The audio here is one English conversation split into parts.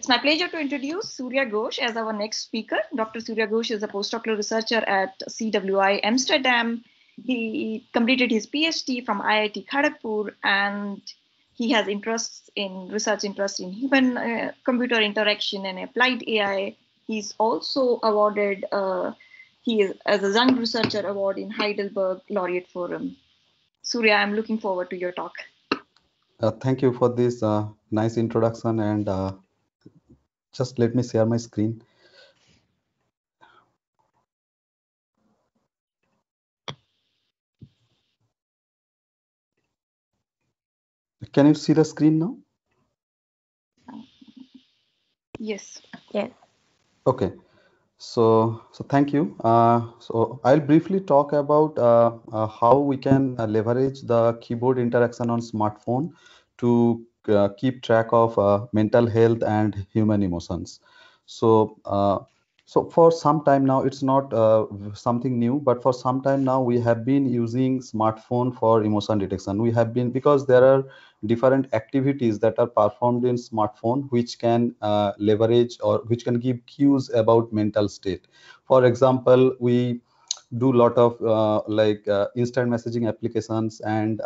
It's my pleasure to introduce Surya Ghosh as our next speaker. Dr. Surya Ghosh is a postdoctoral researcher at CWI Amsterdam. He completed his PhD from IIT Kharagpur, and he has research interests in human computer interaction and applied AI. He's also awarded as a young researcher award in Heidelberg Laureate Forum. Surya, I'm looking forward to your talk. Thank you for this nice introduction, and just let me share my screen. Can you see the screen now? Yes. Yes. Okay. So thank you. So I'll briefly talk about how we can leverage the keyboard interaction on smartphone to keep track of mental health and human emotions. So for some time now, it's not something new, but for some time now, we have been using smartphone for emotion detection. We have been, because there are different activities that are performed in smartphone which can leverage or which can give cues about mental state. For example, we do a lot of instant messaging applications and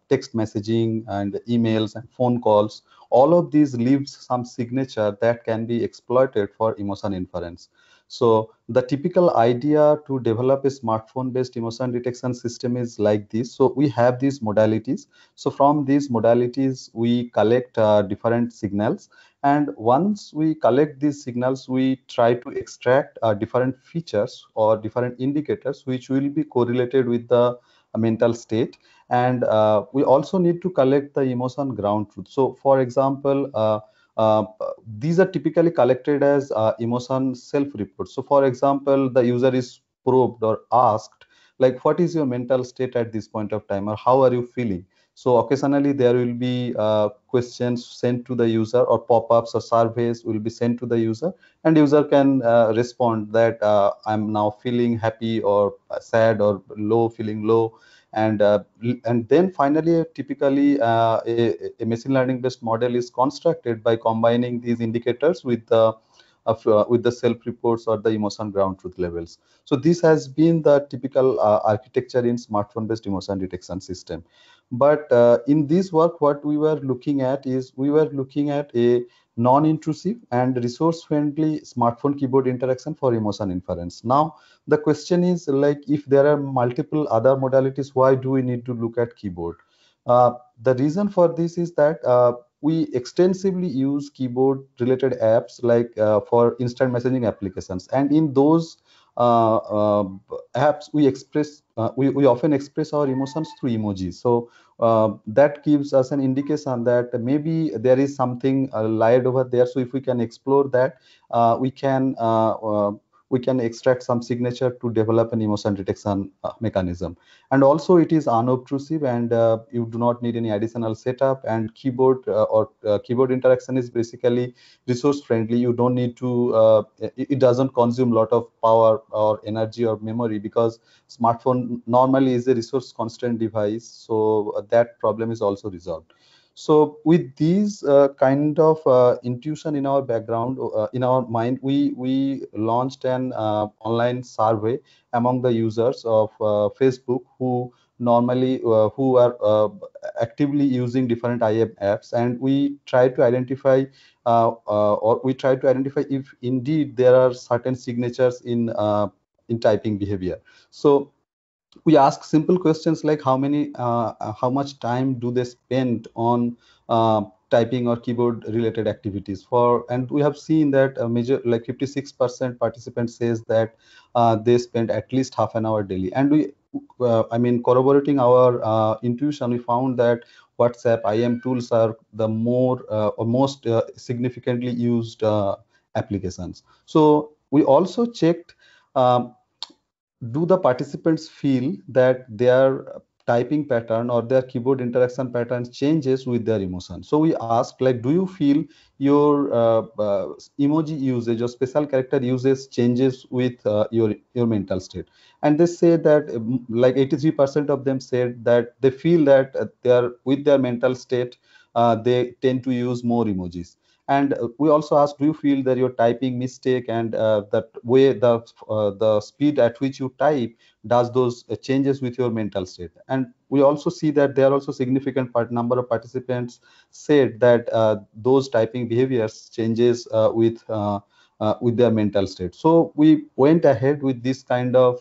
text messaging and emails and phone calls. All of these leaves some signature that can be exploited for emotion inference. So the typical idea to develop a smartphone based emotion detection system is like this. So we have these modalities. So from these modalities we collect different signals, and once we collect these signals, we try to extract different features or different indicators which will be correlated with the mental state. And we also need to collect the emotion ground truth. So for example, uh, these are typically collected as emotion self-reports. So for example, the user is probed or asked, like, what is your mental state at this point of time, or how are you feeling? So occasionally there will be questions sent to the user, or pop-ups or surveys will be sent to the user, and user can respond that I'm now feeling happy or sad or low, feeling low. And then finally, typically a machine learning based model is constructed by combining these indicators with the self reports or the emotion ground truth levels. So this has been the typical architecture in smartphone based emotion detection system. But in this work, what we were looking at is we were looking at a non-intrusive and resource-friendly smartphone keyboard interaction for emotion inference. Now, the question is, like, if there are multiple other modalities, why do we need to look at keyboard? The reason for this is that we extensively use keyboard-related apps like for instant messaging applications, and in those apps we often express our emotions through emojis. So that gives us an indication that maybe there is something layered over there. So if we can explore that, we can extract some signature to develop an emotion detection mechanism. And also it is unobtrusive, and you do not need any additional setup, and keyboard interaction is basically resource friendly. You don't need to it doesn't consume a lot of power or energy or memory, because smartphone normally is a resource constrained device. So that problem is also resolved. So with these kind of intuition in our background, in our mind, we launched an online survey among the users of Facebook who are actively using different IM apps, and we try to identify if indeed there are certain signatures in typing behavior. So we ask simple questions like how much time do they spend on typing or keyboard related activities and we have seen that a major, like 56% participants says that they spend at least half an hour daily. And corroborating our intuition, we found that WhatsApp IM tools are the most significantly used applications. So we also checked, do the participants feel that their typing pattern or their keyboard interaction patterns changes with their emotion. So we asked, like, do you feel your emoji usage or special character usage changes with your mental state? And they say that like 83% of them said that they feel that they are with their mental state, they tend to use more emojis. And we also asked, do you feel that you're typing mistake, and that way the speed at which you type, does those changes with your mental state? And we also see that there are also significant number of participants said that those typing behaviors changes with their mental state. So we went ahead with this kind of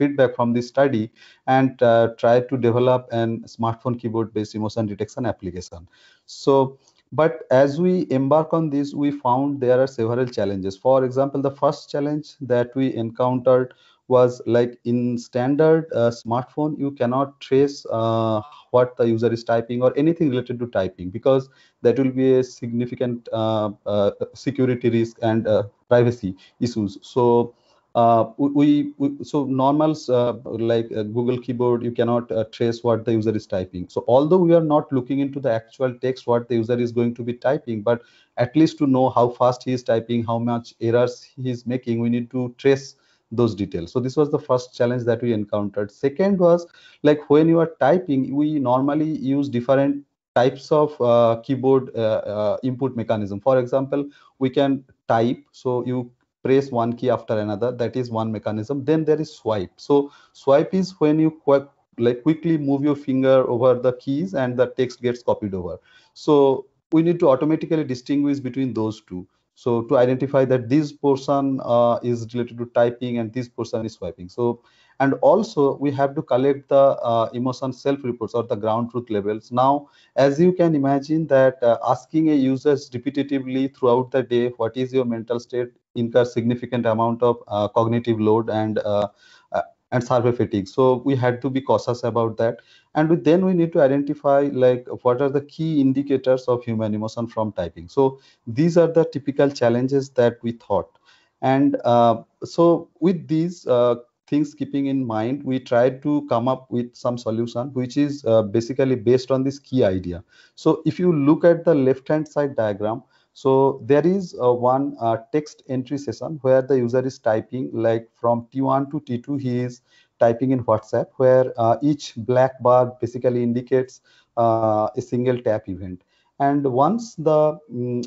feedback from this study, and tried to develop an smartphone keyboard based emotion detection application. So but as we embark on this, we found there are several challenges. For example, the first challenge that we encountered was, like, in standard smartphone, you cannot trace what the user is typing or anything related to typing, because that will be a significant security risk and privacy issues. So so normal Google keyboard, you cannot trace what the user is typing. So although we are not looking into the actual text what the user is going to be typing, but at least to know how fast he is typing, how much errors he is making, we need to trace those details. So this was the first challenge that we encountered. Second was, like, when you are typing, we normally use different types of keyboard input mechanism. For example, we can type, so you press one key after another, that is one mechanism. Then there is swipe. So swipe is when you quickly move your finger over the keys and the text gets copied over. So we need to automatically distinguish between those two, so to identify that this portion is related to typing and this portion is swiping. So, and also we have to collect the emotion self reports or the ground truth levels. Now, as you can imagine that asking a user repetitively throughout the day what is your mental state incurs significant amount of cognitive load uh, and survey fatigue. So we had to be cautious about that. And then we need to identify, like, what are the key indicators of human emotion from typing. So these are the typical challenges that we thought. And so with these things keeping in mind, we tried to come up with some solution which is basically based on this key idea. So if you look at the left hand side diagram, so there is one text entry session where the user is typing, like from T1 to T2 he is typing in WhatsApp, where each black bar basically indicates a single tap event. And once the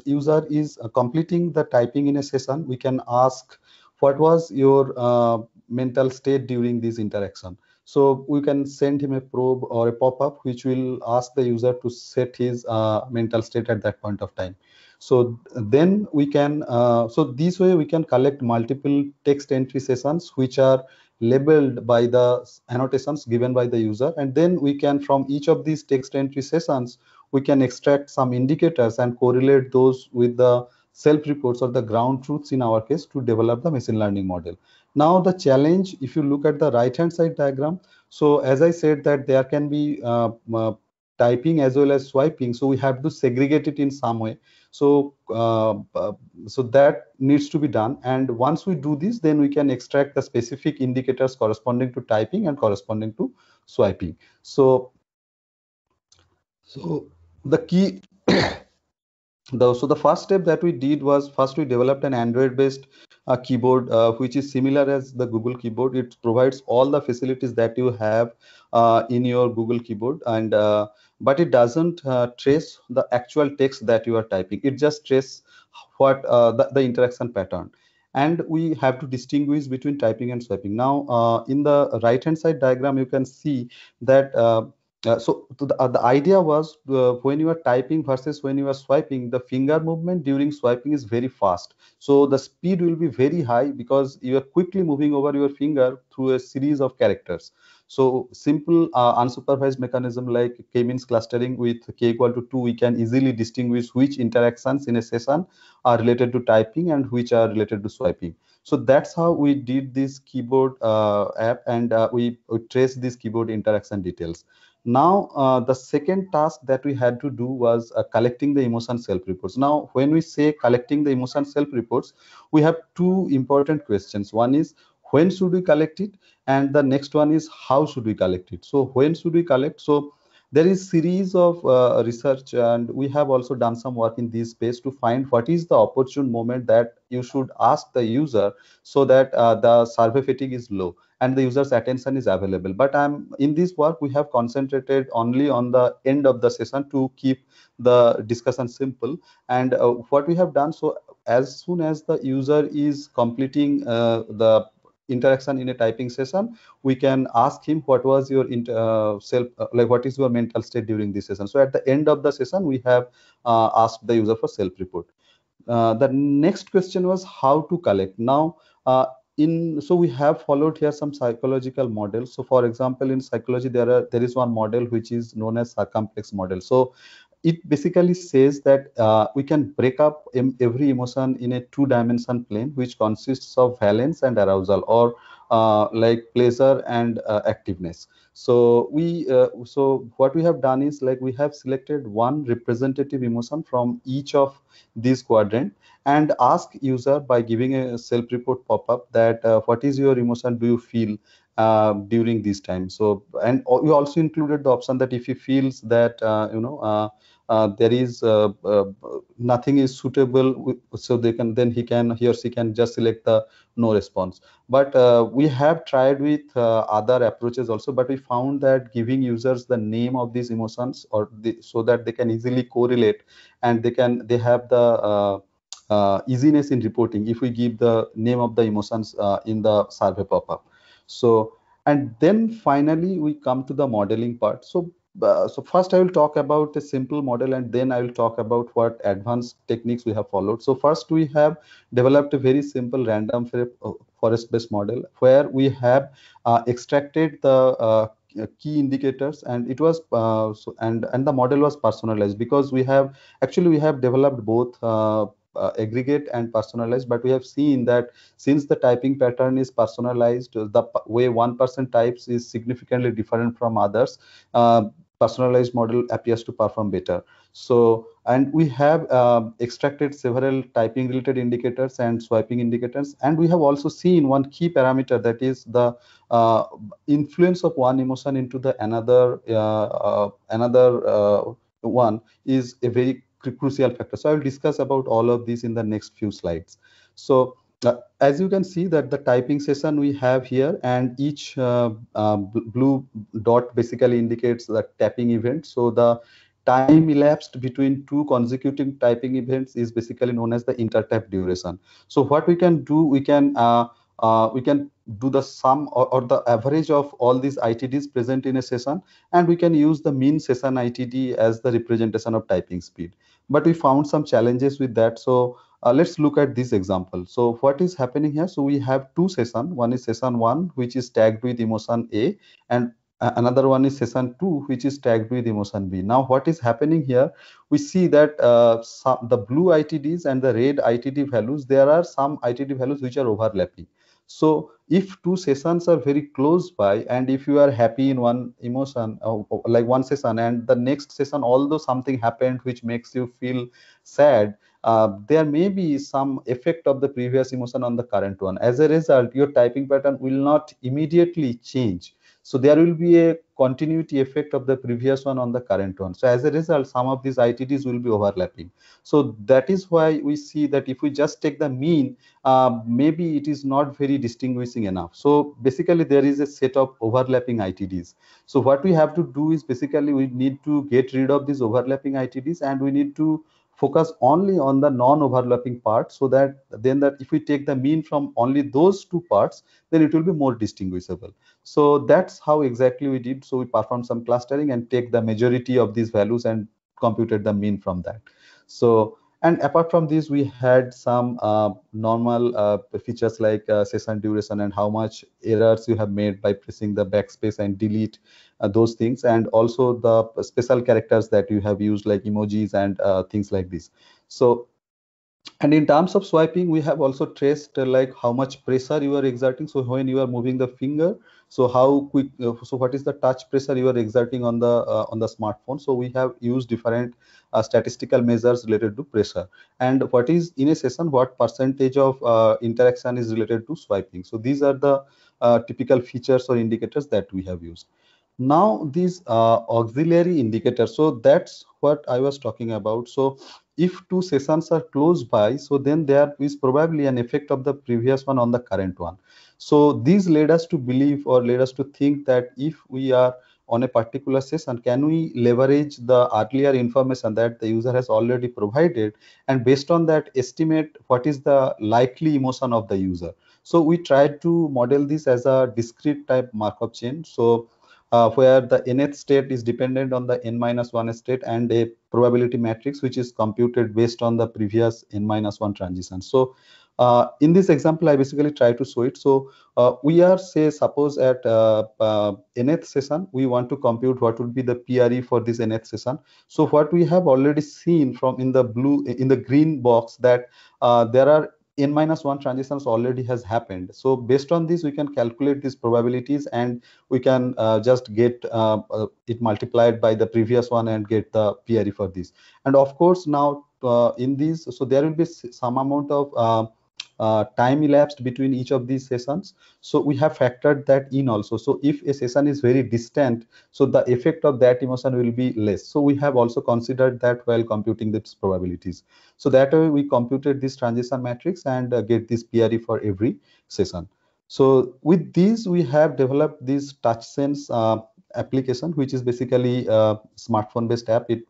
user is completing the typing in a session, we can ask, what was your mental state during this interaction? So we can send him a probe or a pop-up which will ask the user to set his mental state at that point of time. So then we can, so this way we can collect multiple text entry sessions which are labeled by the annotations given by the user. And then we can, from each of these text entry sessions, we can extract some indicators and correlate those with the self-reports or the ground truths in our case to develop the machine learning model. Now the challenge, if you look at the right-hand side diagram, so as I said that there can be typing as well as swiping, so we have to segregate it in some way. So so that needs to be done, and once we do this, then we can extract the specific indicators corresponding to typing and corresponding to swiping. So the key so the first step that we did was, first we developed an Android based keyboard which is similar as the Google keyboard. It provides all the facilities that you have in your Google keyboard, and but it doesn't trace the actual text that you are typing. It just traces what the interaction pattern. And we have to distinguish between typing and swiping. Now in the right hand side diagram you can see that the idea was, when you are typing versus when you are swiping, the finger movement during swiping is very fast. So the speed will be very high because you are quickly moving over your finger through a series of characters. So simple unsupervised mechanism like k-means clustering with k equal to 2, we can easily distinguish which interactions in a session are related to typing and which are related to swiping. So that's how we did this keyboard app, and we traced these keyboard interaction details. Now, the second task that we had to do was collecting the emotion self-reports. Now, when we say collecting the emotion self-reports, we have two important questions. One is, when should we collect it? And the next one is, how should we collect it? So when should we collect? So there is series of research, and we have also done some work in this space to find what is the opportune moment that you should ask the user so that the survey fatigue is low. and the user's attention is available. But in this work, we have concentrated only on the end of the session to keep the discussion simple. And what we have done, so as soon as the user is completing the interaction in a typing session, we can ask him what was your like what is your mental state during this session. So at the end of the session, we have asked the user for self-report. The next question was how to collect. Now, so we have followed here some psychological models. So for example, in psychology, there is one model which is known as circumplex model. So it basically says that we can break up every emotion in a two-dimension plane, which consists of valence and arousal, or like pleasure and activeness. So what we have done is, like, we have selected one representative emotion from each of these quadrant and ask user by giving a self-report pop-up that what is your emotion do you feel during this time. So, and we also included the option that if he feels that there is nothing is suitable, so he or she can just select the no response. But we have tried with other approaches also, but we found that giving users the name of these emotions, so that they can easily correlate, and they have the easiness in reporting if we give the name of the emotions in the survey pop-up. So, and then finally we come to the modeling part. So first I will talk about a simple model, and then I will talk about what advanced techniques we have followed. So first we have developed a very simple random forest-based model where we have extracted the key indicators, and it was and the model was personalized, because we have developed both aggregate and personalized. But we have seen that since the typing pattern is personalized, the way one person types is significantly different from others. Personalized model appears to perform better. So, and we have extracted several typing related indicators and swiping indicators, and we have also seen one key parameter, that is the influence of one emotion into the another one is a very crucial factor. So I will discuss about all of these in the next few slides. So as you can see that the typing session we have here, and each blue dot basically indicates the tapping event. So the time elapsed between two consecutive typing events is basically known as the intertap duration. So what we can do, we can do the sum or the average of all these ITDs present in a session, and we can use the mean session ITD as the representation of typing speed. But we found some challenges with that. So let's look at this example. So what is happening here? So we have two sessions. One is session 1, which is tagged with emotion A, and another one is session 2, which is tagged with emotion B. Now what is happening here? We see that the blue ITDs and the red ITD values, there are some ITD values which are overlapping. So if two sessions are very close by, and if you are happy in one emotion, like one session, and the next session, although something happened which makes you feel sad, there may be some effect of the previous emotion on the current one. As a result, your typing pattern will not immediately change. So there will be a continuity effect of the previous one on the current one. So as a result, some of these ITDs will be overlapping. So that is why we see that if we just take the mean, maybe it is not very distinguishing enough. So basically there is a set of overlapping ITDs. So what we have to do is, basically we need to get rid of these overlapping ITDs, and we need to focus only on the non-overlapping part, so that if we take the mean from only those two parts, then it will be more distinguishable. So that's how exactly we did. So we performed some clustering and take the majority of these values and computed the mean from that. So, and apart from this, we had some normal features like session duration and how much errors you have made by pressing the backspace and delete those things, and also the special characters that you have used, like emojis and things like this. So, and in terms of swiping, we have also traced like how much pressure you are exerting. So when you are moving the finger, so how quick, so what is the touch pressure you are exerting on the smartphone. So we have used different statistical measures related to pressure, and what is in a session, what percentage of interaction is related to swiping. So these are the typical features or indicators that we have used. Now these auxiliary indicators, so that's what I was talking about. So if two sessions are close by, so then there is probably an effect of the previous one on the current one. So these led us to believe, or led us to think, that if we are on a particular session, can we leverage the earlier information that the user has already provided, and based on that estimate what is the likely emotion of the user. So we tried to model this as a discrete type Markov chain. So where the nth state is dependent on the n minus 1 state, and a probability matrix which is computed based on the previous n minus 1 transition. So in this example, I basically try to show it. So we are, say, suppose at nth session, we want to compute what would be the PRE for this nth session. So what we have already seen from in the green box, that there are n minus 1 transitions already has happened. So based on this, we can calculate these probabilities, and we can just get it multiplied by the previous one and get the PRE for this. And of course, now in these, so there will be some amount of time elapsed between each of these sessions. So we have factored that in also. So if a session is very distant, so the effect of that emotion will be less. So we have also considered that while computing these probabilities. So that way we computed this transition matrix and get this PRE for every session. So with these, we have developed this TouchSense application, which is basically a smartphone-based app. It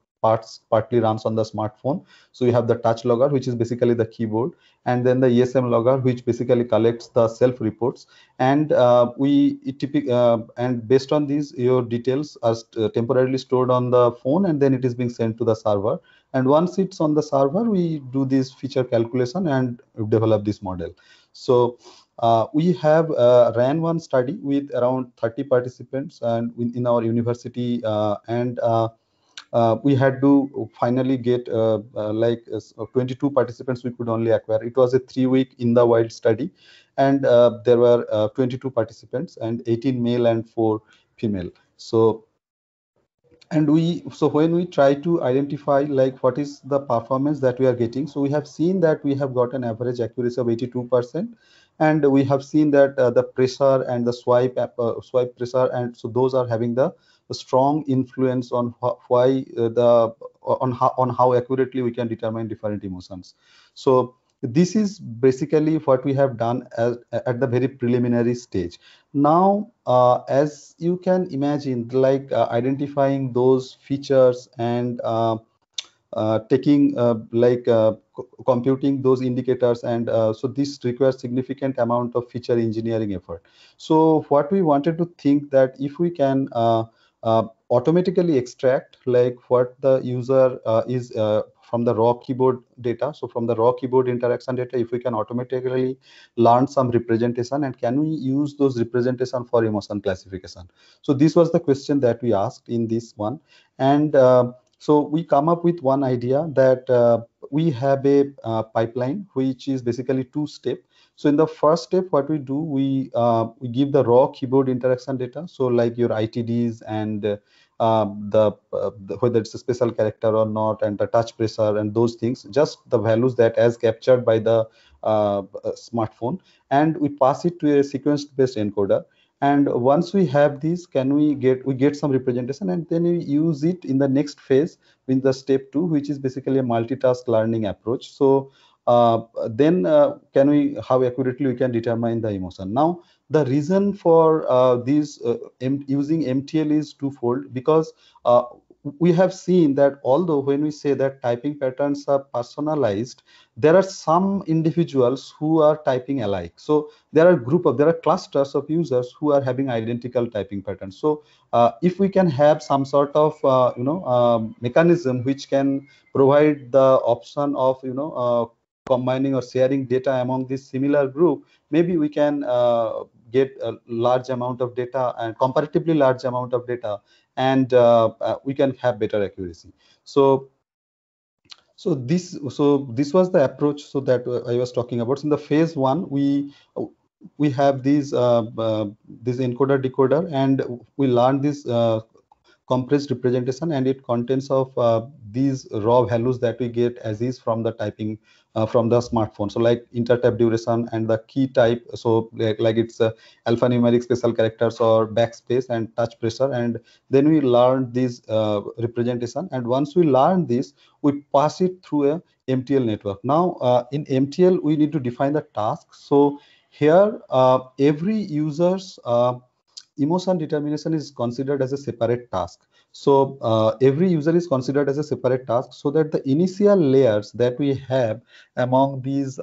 partly runs on the smartphone. So you have the touch logger, which is basically the keyboard, and then the ESM logger, which basically collects the self-reports. And and based on these, your details are temporarily stored on the phone, and then it is being sent to the server. And once it's on the server, we do this feature calculation and develop this model. So we have ran one study with around 30 participants and in our university, and we had to finally get 22 participants we could only acquire. It was a 3-week in the wild study, and there were 22 participants, and 18 male and 4 female. So when we try to identify like what is the performance that we are getting, so we have seen that we have got an average accuracy of 82%, and we have seen that the pressure and the swipe pressure, and so those are having the strong influence on on how accurately we can determine different emotions. So this is basically what we have done at the very preliminary stage. Now, as you can imagine, like identifying those features and taking computing those indicators, and so this requires significant amount of feature engineering effort. So what we wanted to think, that if we can automatically extract like what the user is from the raw keyboard data, so from the raw keyboard interaction data, if we can automatically learn some representation, and can we use those representation for emotion classification. So this was the question that we asked in this one. And so we come up with one idea, that we have a pipeline which is basically 2-step. So in the first step, what we do, we give the raw keyboard interaction data, so like your ITDs and whether it's a special character or not, and the touch pressure and those things, just the values that as captured by the smartphone, and we pass it to a sequence-based encoder. And once we have this, we get some representation, and then we use it in the next phase in the step 2, which is basically a multitask learning approach. So then how accurately we can determine the emotion. Now the reason for using MTL is twofold, because we have seen that although when we say that typing patterns are personalized, there are some individuals who are typing alike. So there are clusters of users who are having identical typing patterns. So if we can have some sort of mechanism which can provide the option of combining or sharing data among this similar group, maybe we can get a large amount of data, and comparatively large amount of data, and we can have better accuracy. So this was the approach that I was talking about. So in the phase 1, we have this encoder decoder, and we learn this compressed representation, and it contains of these raw values that we get as is from the typing from the smartphone. So like intertype duration and the key type. So like it's alphanumeric special characters or backspace and touch pressure. And then we learn this representation. And once we learn this, we pass it through a MTL network. Now in MTL, we need to define the task. So here every user's emotion determination is considered as a separate task. So every user is considered as a separate task, so that the initial layers that we have among these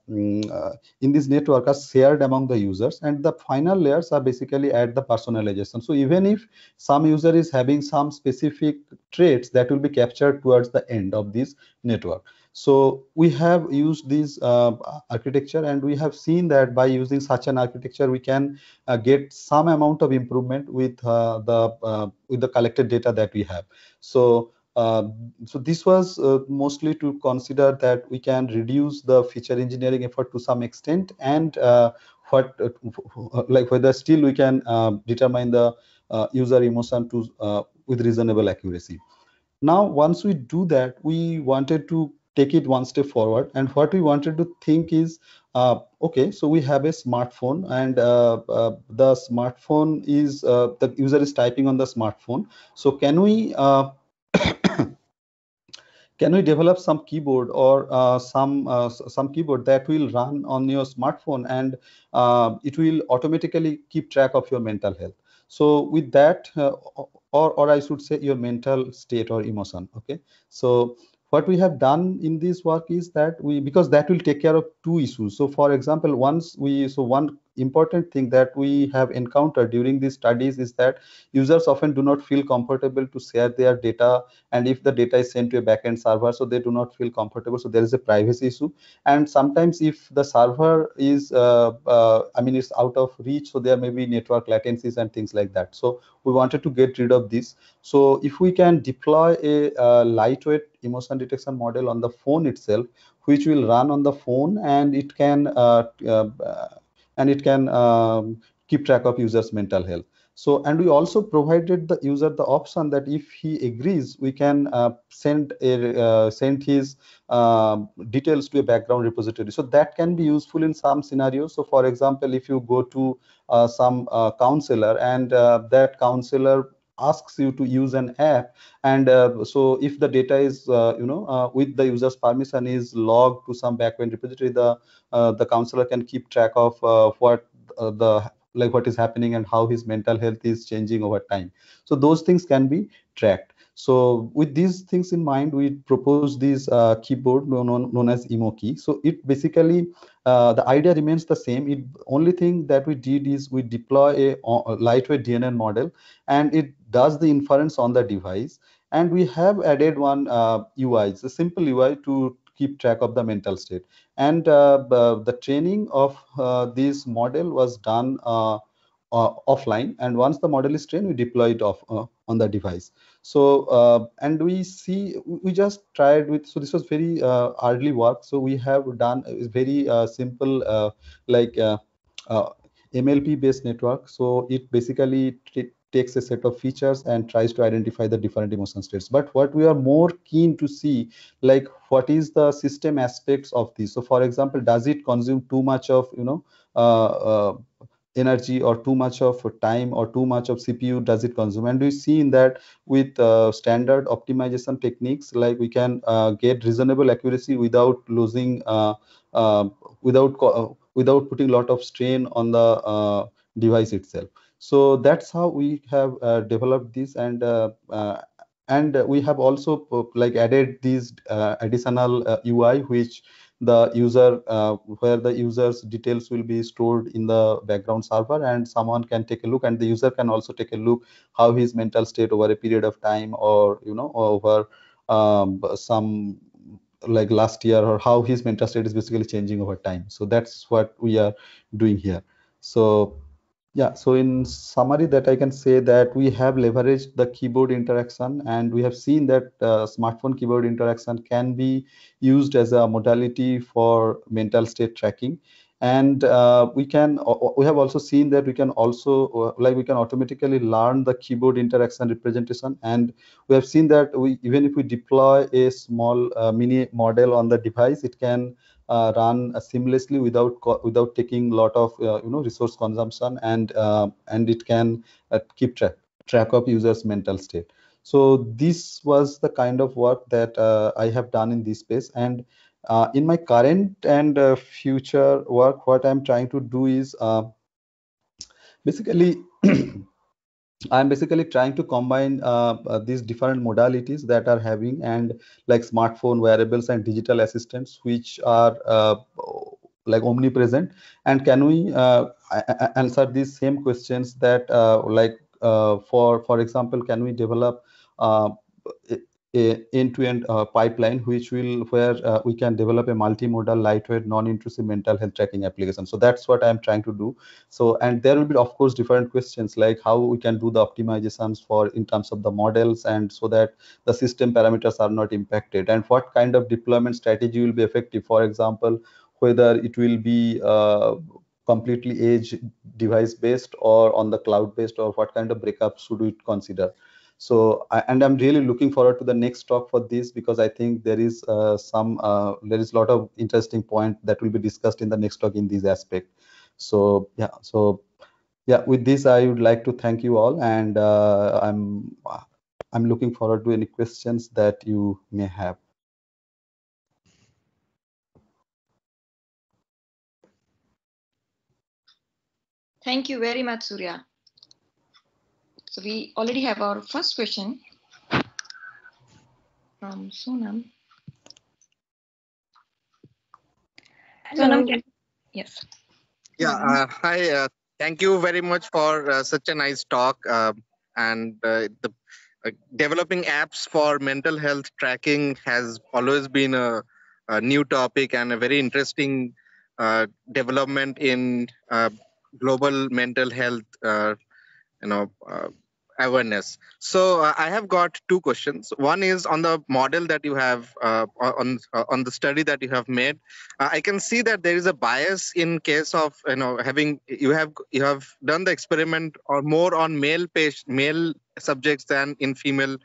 in this network are shared among the users, and the final layers are basically at the personalization. So even if some user is having some specific traits, that will be captured towards the end of this network. So we have used this architecture, and we have seen that by using such an architecture, we can get some amount of improvement with the collected data that we have. So so this was mostly to consider that we can reduce the feature engineering effort to some extent, and what like whether still we can determine the user emotion to with reasonable accuracy. Now once we do that, we wanted to take it one step forward, and what we wanted to think is okay, so we have a smartphone, and the smartphone is the user is typing on the smartphone. So can we develop some keyboard or some keyboard that will run on your smartphone, and it will automatically keep track of your mental health? So with that, or I should say your mental state or emotion. Okay, so what we have done in this work is that because that will take care of two issues. So for example, one important thing that we have encountered during these studies is that users often do not feel comfortable to share their data, and if the data is sent to a backend server, so they do not feel comfortable, so there is a privacy issue. And sometimes if the server is I mean it's out of reach, so there may be network latencies and things like that. So we wanted to get rid of this. So if we can deploy a lightweight emotion detection model on the phone itself, which will run on the phone, and it can keep track of users mental health. So, and we also provided the user the option that if he agrees, we can send his details to a background repository. So that can be useful in some scenarios. So for example, if you go to some counselor, and that counselor asks you to use an app, and so if the data is with the user's permission is logged to some backend repository, the counselor can keep track of what the like what is happening and how his mental health is changing over time. So those things can be tracked. So with these things in mind, we propose this keyboard known as EmoKey. So it basically the idea remains the same. It only thing that we did is we deploy a lightweight DNN model, and it does the inference on the device. And we have added one UI, it's a simple UI to keep track of the mental state. And the training of this model was done offline, and once the model is trained, we deploy it on the device. So and we just tried with, so this was very early work, so we have done a very simple like uh, MLP based network. So it basically takes a set of features and tries to identify the different emotion states. But what we are more keen to see, like what is the system aspects of this. So for example, does it consume too much of uh, uh, energy, or too much of time, or too much of CPU does it consume? And we see in that with standard optimization techniques, like we can get reasonable accuracy without losing uh, without putting a lot of strain on the device itself. So that's how we have developed this. And we have also like added these additional UI, which the user where the user's details will be stored in the background server, and someone can take a look, and the user can also take a look how his mental state over a period of time, or over some like last year, or how his mental state is basically changing over time. So that's what we are doing here. So yeah, so in summary, that I can say that we have leveraged the keyboard interaction, and we have seen that smartphone keyboard interaction can be used as a modality for mental state tracking. And we have also seen that we can also we can automatically learn the keyboard interaction representation, and we have seen that even if we deploy a small mini model on the device, it can run seamlessly without taking a lot of resource consumption, and it can keep track of users mental state. So this was the kind of work that I have done in this space. And in my current and future work, what I'm trying to do is basically I'm basically trying to combine these different modalities that are having, and like smartphone wearables and digital assistants, which are like omnipresent. And can we answer these same questions that for example, can we develop uh, end-to-end pipeline where we can develop a multimodal, lightweight, non-intrusive mental health tracking application. So that's what I'm trying to do. So, and there will be of course different questions like how we can do the optimizations for in terms of the models, and so that the system parameters are not impacted, and what kind of deployment strategy will be effective. For example, whether it will be completely edge device based or on the cloud based, or what kind of breakup should we consider. So and I'm really looking forward to the next talk for this, because I think there is a lot of interesting point that will be discussed in the next talk in this aspect. So yeah, with this I would like to thank you all, and I'm looking forward to any questions that you may have. Thank you very much, Surya. So we already have our first question from Sonam. Sonam, yes. Yeah, hi. Thank you very much for such a nice talk. And the developing apps for mental health tracking has always been a new topic and a very interesting development in global mental health. Awareness. So I have got two questions. One is on the model that you have on the study that you have made. I can see that there is a bias in case of having you have done the experiment or more on male subjects than in female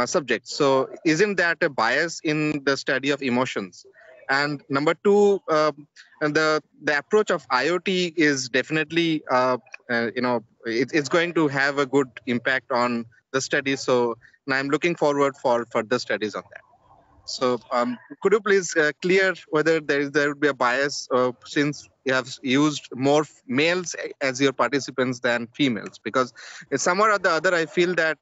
subjects. So isn't that a bias in the study of emotions? And number two, the approach of IoT is definitely it's going to have a good impact on the study. So I'm looking forward for further studies on that. So could you please clear whether there would be a bias since you have used more males as your participants than females? Because somewhere or the other, I feel that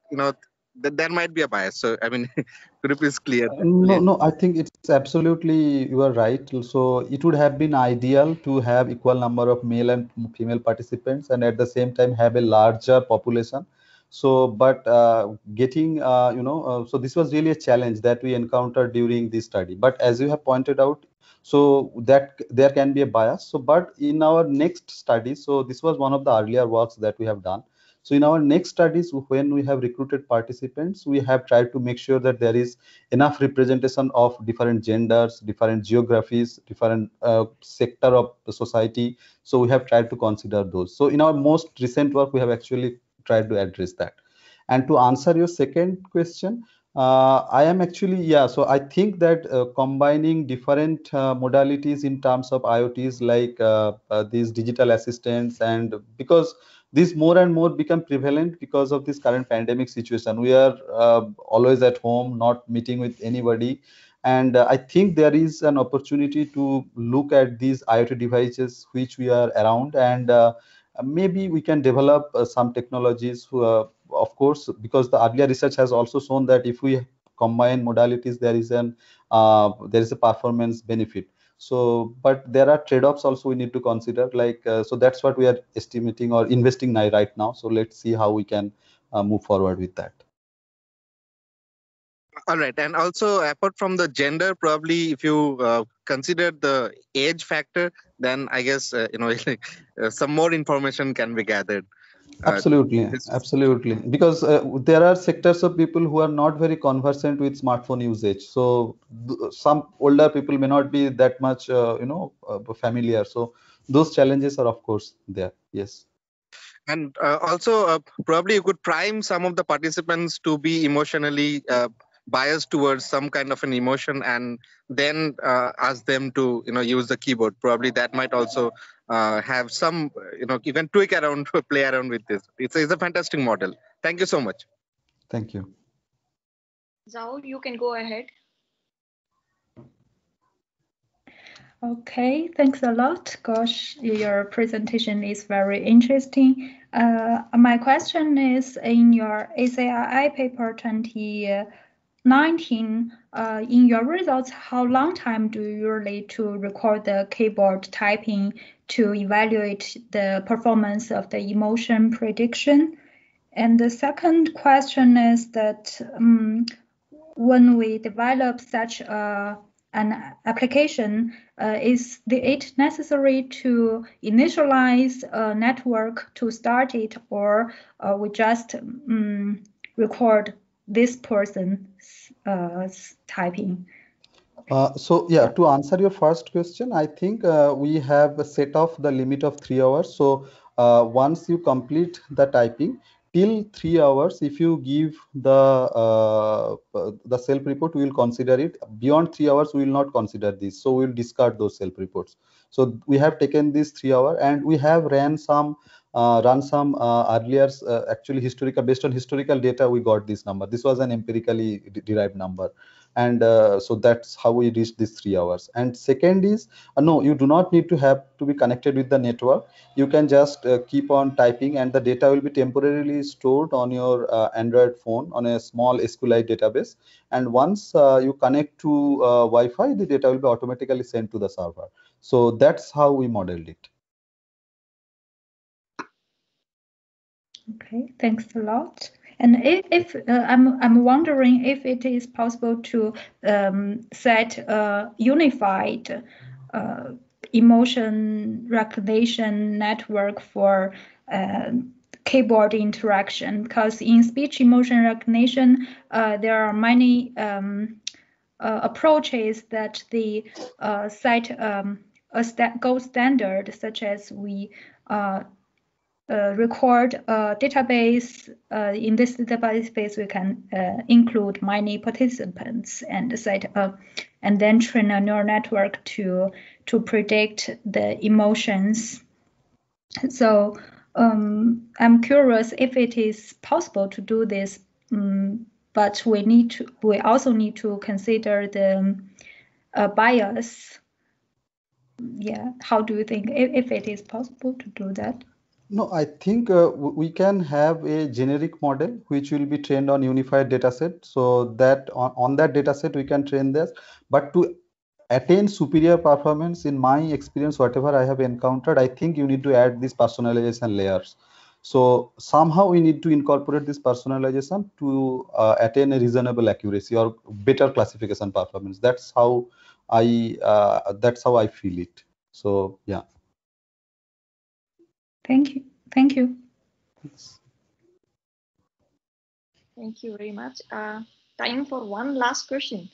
that there might be a bias. So I mean, could you please clear that? No, I think it's absolutely, you are right. So it would have been ideal to have equal number of male and female participants, and at the same time have a larger population. So, but getting, so this was really a challenge that we encountered during this study. But as you have pointed out, so that there can be a bias. So, but in our next study, so this was one of the earlier works that we have done. So in our next studies, when we have recruited participants, we have tried to make sure that there is enough representation of different genders, different geographies, different sector of the society. So we have tried to consider those. So in our most recent work, we have actually tried to address that. And to answer your second question, I am actually, yeah, so I think that combining different modalities in terms of IoTs, like these digital assistants, and because these more and more become prevalent because of this current pandemic situation. We are always at home, not meeting with anybody. And I think there is an opportunity to look at these IoT devices which we are around, and maybe we can develop some technologies, of course, because the earlier research has also shown that if we combine modalities, there is a performance benefit. So, but there are trade-offs also we need to consider, like so that's what we are estimating or investing now right now. So let's see how we can move forward with that. All right, and also apart from the gender, probably if you consider the age factor, then I guess some more information can be gathered. Absolutely, this- absolutely. Because there are sectors of people who are not very conversant with smartphone usage. So some older people may not be that much, familiar. So those challenges are, of course, there. Yes. And also, probably you could prime some of the participants to be emotionally biased towards some kind of an emotion, and then ask them to, use the keyboard. Probably that might also have some, even tweak around, play around with this. It's a fantastic model. Thank you so much. Thank you. Zhao, you can go ahead. Okay, thanks a lot. Gosh, your presentation is very interesting. My question is, in your ACRI paper 2019, in your results, how long time do you usually to record the keyboard typing to evaluate the performance of the emotion prediction? And the second question is that when we develop such an application, is it necessary to initialize a network to start it, or we just record this person's typing? So yeah, to answer your first question, I think we have set off the limit of 3 hours. So once you complete the typing till 3 hours, if you give the self-report, we will consider it. Beyond 3 hours, we will not consider this. So we will discard those self-reports. So we have taken this 3 hour, and we have run some earlier actually based on historical data. We got this number. This was an empirically derived number. And so that's how we reach these 3 hours. And second is, no, you do not need to have to be connected with the network. You can just keep on typing, and the data will be temporarily stored on your Android phone on a small SQLite database. And once you connect to Wi-Fi, the data will be automatically sent to the server. So that's how we modeled it. Okay, thanks a lot. And if I'm wondering if it is possible to set a unified emotion recognition network for keyboard interaction, because in speech emotion recognition there are many approaches that they set a gold standard, such as we record a database. In this database, we can include many participants and set and then train a neural network to predict the emotions. So I'm curious if it is possible to do this, but we also need to consider the bias. Yeah, how do you think if it is possible to do that? No, I think we can have a generic model which will be trained on unified dataset. So that on that dataset we can train this. But to attain superior performance, in my experience, whatever I have encountered, I think you need to add these personalization layers. So somehow we need to incorporate this personalization to attain a reasonable accuracy or better classification performance. That's how I feel it. So yeah. Thank you. Thank you. Thank you very much. Time for one last question.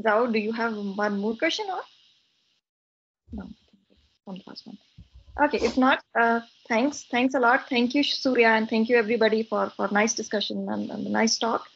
Zhao, do you have one more question or? No, one last one. Okay, if not, thanks a lot. Thank you, Surya, and thank you everybody for nice discussion and nice talk.